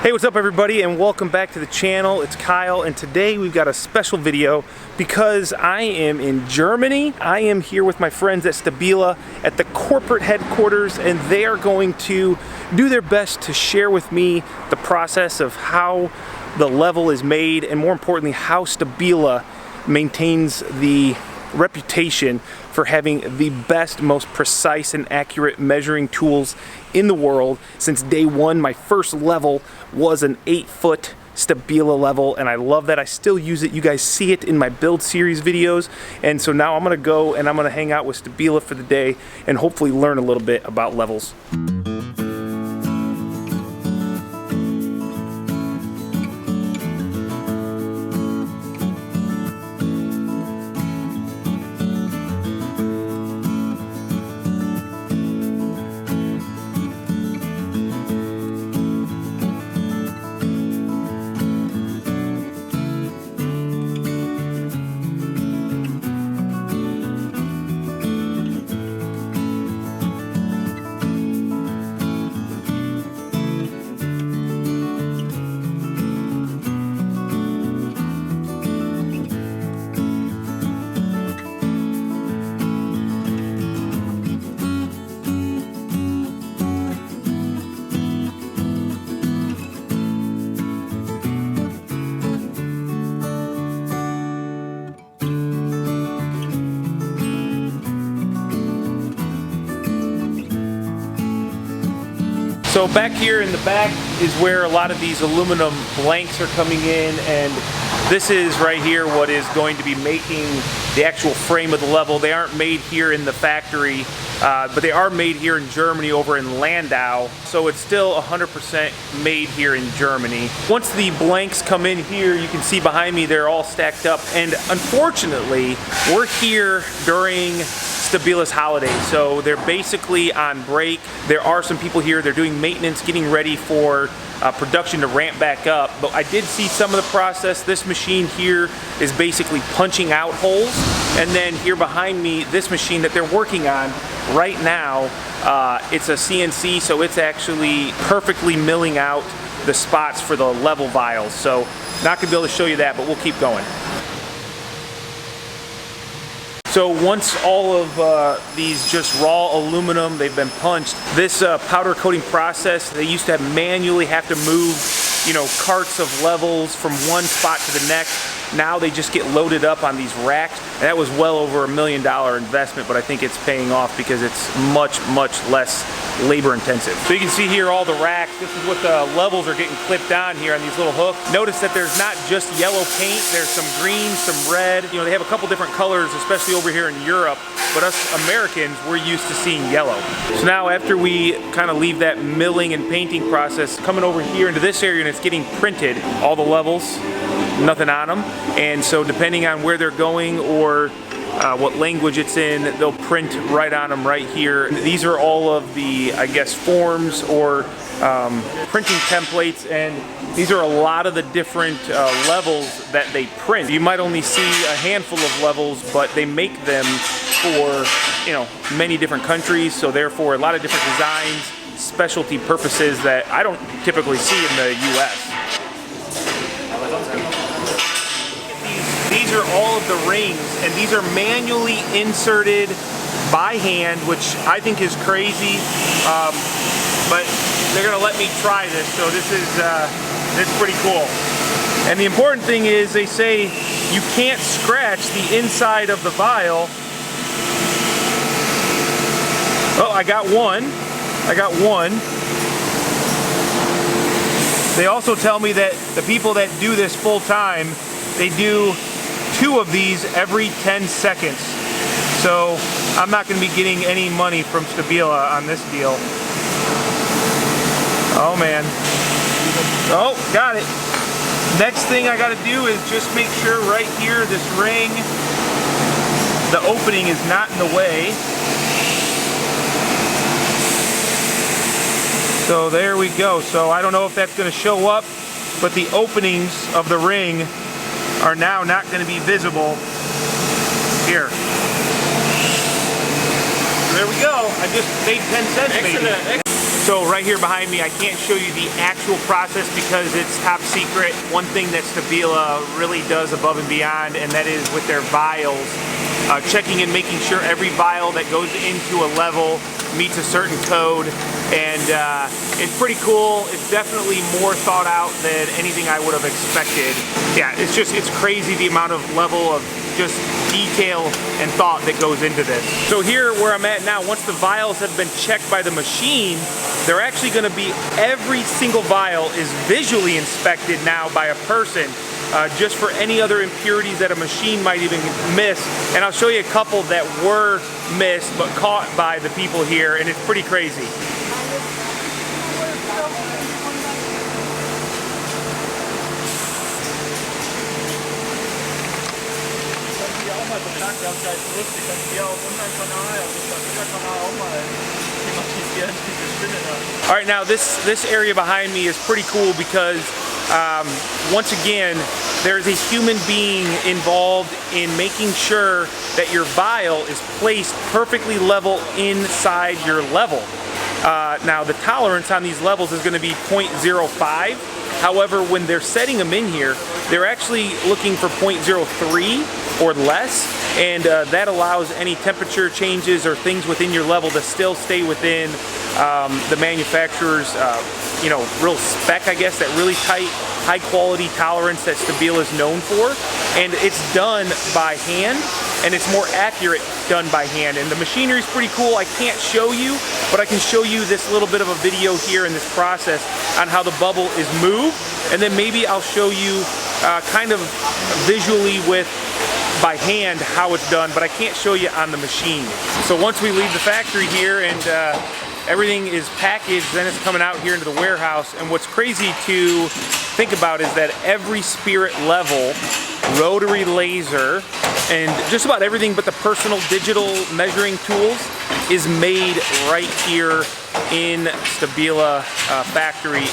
Hey, what's up everybody, and welcome back to the channel. It's Kyle, and today we've got a special video because I am in Germany. I am here with my friends at Stabila at the corporate headquarters, and they are going to do their best to share with me the process of how the level is made, and more importantly, how Stabila maintains the reputation for having the best, most precise and accurate measuring tools in the world. Since day one, my first level was an 8-foot Stabila level, and I love that. I still use it. You guys see it in my build series videos, and so now I'm gonna go and I'm gonna hang out with Stabila for the day and hopefully learn a little bit about levels. So back here in the back is where a lot of these aluminum blanks are coming in, and this is right here what is going to be making the actual frame of the level. They aren't made here in the factory, but they are made here in Germany over in Landau, so it's still 100% made here in Germany. Once the blanks come in here, you can see behind me they're all stacked up, and unfortunately we're here during Stabila's holiday, so they're basically on break. There are some people here, they're doing maintenance, getting ready for production to ramp back up, but I did see some of the process. This machine here is basically punching out holes, and then here behind me, this machine that they're working on right now, it's a CNC, so it's actually perfectly milling out the spots for the level vials. So not gonna be able to show you that, but we'll keep going. So once all of these just raw aluminum, they've been punched, this powder coating process, they used to manually have to move, carts of levels from one spot to the next. Now they just get loaded up on these racks. And that was well over $1 million investment, but I think it's paying off because it's much, much less labor intensive. So you can see here all the racks. This is what the levels are getting clipped on here on these little hooks. Notice that there's not just yellow paint, there's some green, some red. They have a couple different colors, especially over here in Europe, but us Americans, we're used to seeing yellow. So now after we kind of leave that milling and painting process, coming over here into this area and it's getting printed, all the levels, nothing on them, and so depending on where they're going or what language it's in, they'll print right on them right here. These are all of the, I guess, forms or printing templates, and these are a lot of the different levels that they print. You might only see a handful of levels, but they make them for many different countries, so therefore a lot of different designs, specialty purposes that I don't typically see in the US. These are all of the rings, and these are manually inserted by hand, which I think is crazy, but they're gonna let me try this, so this is pretty cool. And the important thing is they say you can't scratch the inside of the vial. Oh, I got one. They also tell me that the people that do this full time, they do 2 of these every 10 seconds. So I'm not going to be getting any money from Stabila on this deal. Oh man. Oh, got it. Next thing I got to do is just make sure right here, this ring, the opening is not in the way. So there we go. So I don't know if that's going to show up, but the openings of the ring are now not going to be visible here. So there we go. I just made 10 cents maybe. So right here behind me, I can't show you the actual process because it's top secret. One thing that Stabila really does above and beyond, and that is with their vials, checking and making sure every vial that goes into a level meets a certain code. And it's pretty cool. It's definitely more thought out than anything I would have expected. Yeah, it's crazy the amount of level of just detail and thought that goes into this. So here where I'm at now, once the vials have been checked by the machine, they're actually going to be, every single vial is visually inspected now by a person, just for any other impurities that a machine might even miss. And I'll show you a couple that were missed but caught by the people here, and it's pretty crazy. All right, now this area behind me is pretty cool because once again, there's a human being involved in making sure that your vial is placed perfectly level inside your level. Now the tolerance on these levels is going to be 0.05. However, when they're setting them in here, they're actually looking for 0.03 or less, and that allows any temperature changes or things within your level to still stay within the manufacturer's real spec, I guess, that really tight, high quality tolerance that Stabila is known for. And it's done by hand, and it's more accurate done by hand. And the machinery is pretty cool. I can't show you, but I can show you this little bit of a video here in this process on how the bubble is moved, and then maybe I'll show you kind of visually with by hand how it's done, but I can't show you on the machine. So once we leave the factory here and everything is packaged, then it's coming out here into the warehouse. And what's crazy to think about is that every spirit level, rotary laser, and just about everything but the personal digital measuring tools is made right here in Stabila factory.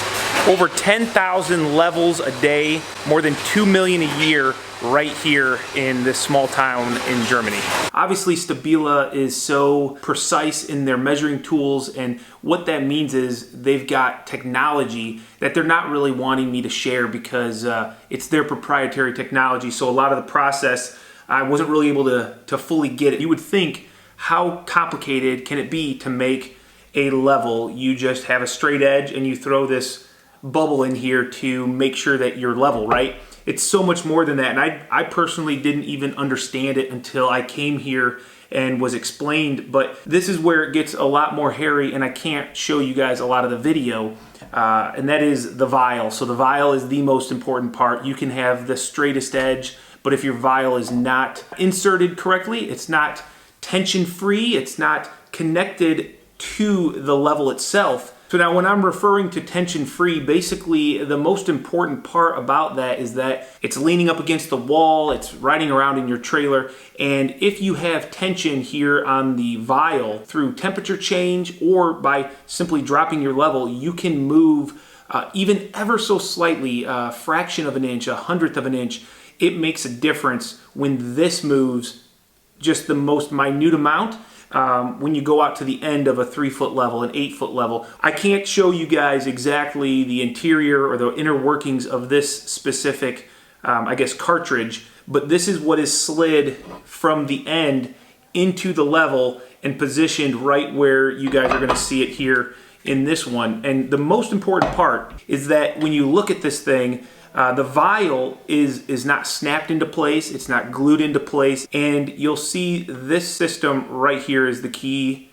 Over 10,000 levels a day, more than 2 million a year right here in this small town in Germany. Obviously, Stabila is so precise in their measuring tools, and what that means is they've got technology that they're not really wanting me to share because it's their proprietary technology. So a lot of the process, I wasn't really able to fully get it. You would think, how complicated can it be to make a level? You just have a straight edge and you throw this bubble in here to make sure that you're level, right? It's so much more than that, and I personally didn't even understand it until I came here and was explained. But this is where it gets a lot more hairy, and I can't show you guys a lot of the video, and that is the vial. So the vial is the most important part. You can have the straightest edge, but if your vial is not inserted correctly, it's not tension free, it's not connected to the level itself. So now when I'm referring to tension free, basically the most important part about that is that it's leaning up against the wall, it's riding around in your trailer, and if you have tension here on the vial through temperature change or by simply dropping your level, you can move even ever so slightly, a fraction of an inch, a hundredth of an inch. It makes a difference when this moves just the most minute amount. When you go out to the end of a 3-foot level, an 8-foot level. I can't show you guys exactly the interior or the inner workings of this specific, I guess, cartridge, but this is what is slid from the end into the level and positioned right where you guys are going to see it here in this one. And the most important part is that when you look at this thing, the vial is not snapped into place, it's not glued into place, and you'll see this system right here is the key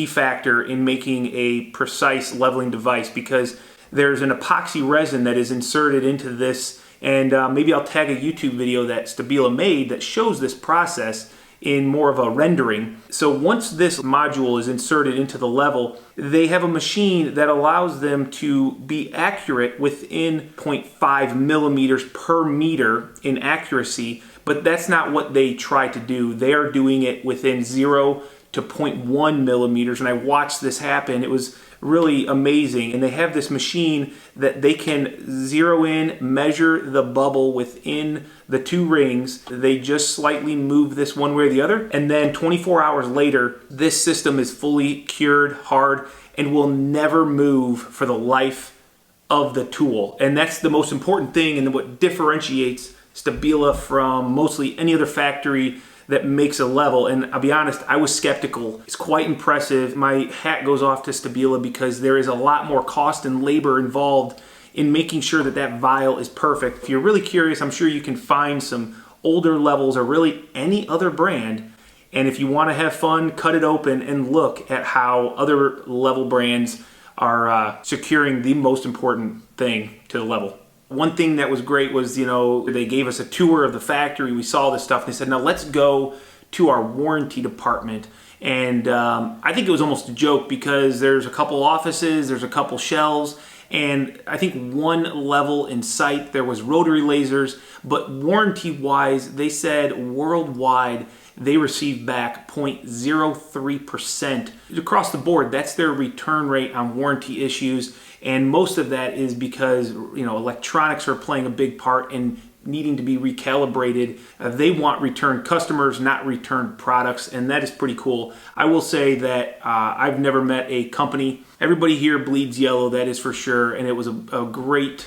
factor in making a precise leveling device, because there's an epoxy resin that is inserted into this, and maybe I'll tag a YouTube video that Stabila made that shows this process in more of a rendering. So once this module is inserted into the level, they have a machine that allows them to be accurate within 0.5 millimeters per meter in accuracy, but that's not what they try to do. They are doing it within 0 to 0.1 millimeters, and I watched this happen. It was really amazing. And they have this machine that they can zero in, measure the bubble within the 2 rings. They just slightly move this one way or the other, and then 24 hours later, this system is fully cured, hard, and will never move for the life of the tool. And that's the most important thing, and what differentiates Stabila from mostly any other factory that makes a level. And I'll be honest, I was skeptical. It's quite impressive. My hat goes off to Stabila because there is a lot more cost and labor involved in making sure that that vial is perfect. If you're really curious, I'm sure you can find some older levels or really any other brand. And if you want to have fun, cut it open and look at how other level brands are securing the most important thing to the level. One thing that was great was, you know, they gave us a tour of the factory. We saw this stuff and they said, now let's go to our warranty department. And I think it was almost a joke because there's a couple offices, there's a couple shelves, and I think one level in sight there was rotary lasers, but warranty wise they said worldwide they received back 0.03% across the board. That's their return rate on warranty issues, and most of that is because, you know, electronics are playing a big part in needing to be recalibrated. They want return customers, not returned products, and that is pretty cool. I will say that I've never met a company. Everybody here bleeds yellow, that is for sure, and it was a great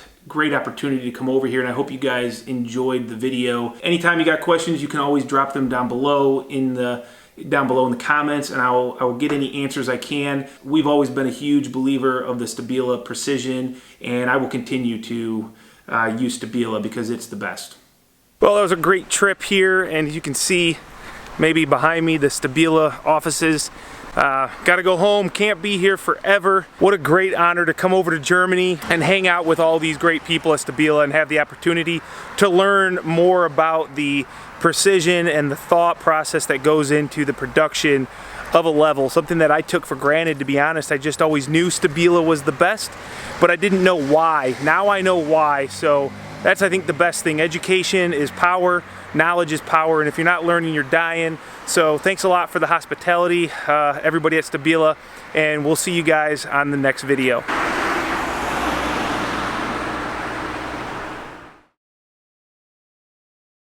opportunity to come over here, and I hope you guys enjoyed the video. Anytime you got questions, you can always drop them down below in the comments, and I will get any answers I can. We've always been a huge believer of the Stabila Precision, and I will continue to use Stabila because it's the best. Well, that was a great trip here, and as you can see maybe behind me, the Stabila offices. Gotta go home, can't be here forever. What a great honor to come over to Germany and hang out with all these great people at Stabila and have the opportunity to learn more about the precision and the thought process that goes into the production of a level. Something that I took for granted, to be honest. I just always knew Stabila was the best, but I didn't know why. Now I know why, so that's, I think, the best thing. Education is power, knowledge is power, and if you're not learning, you're dying. So thanks a lot for the hospitality, everybody at Stabila, and we'll see you guys on the next video.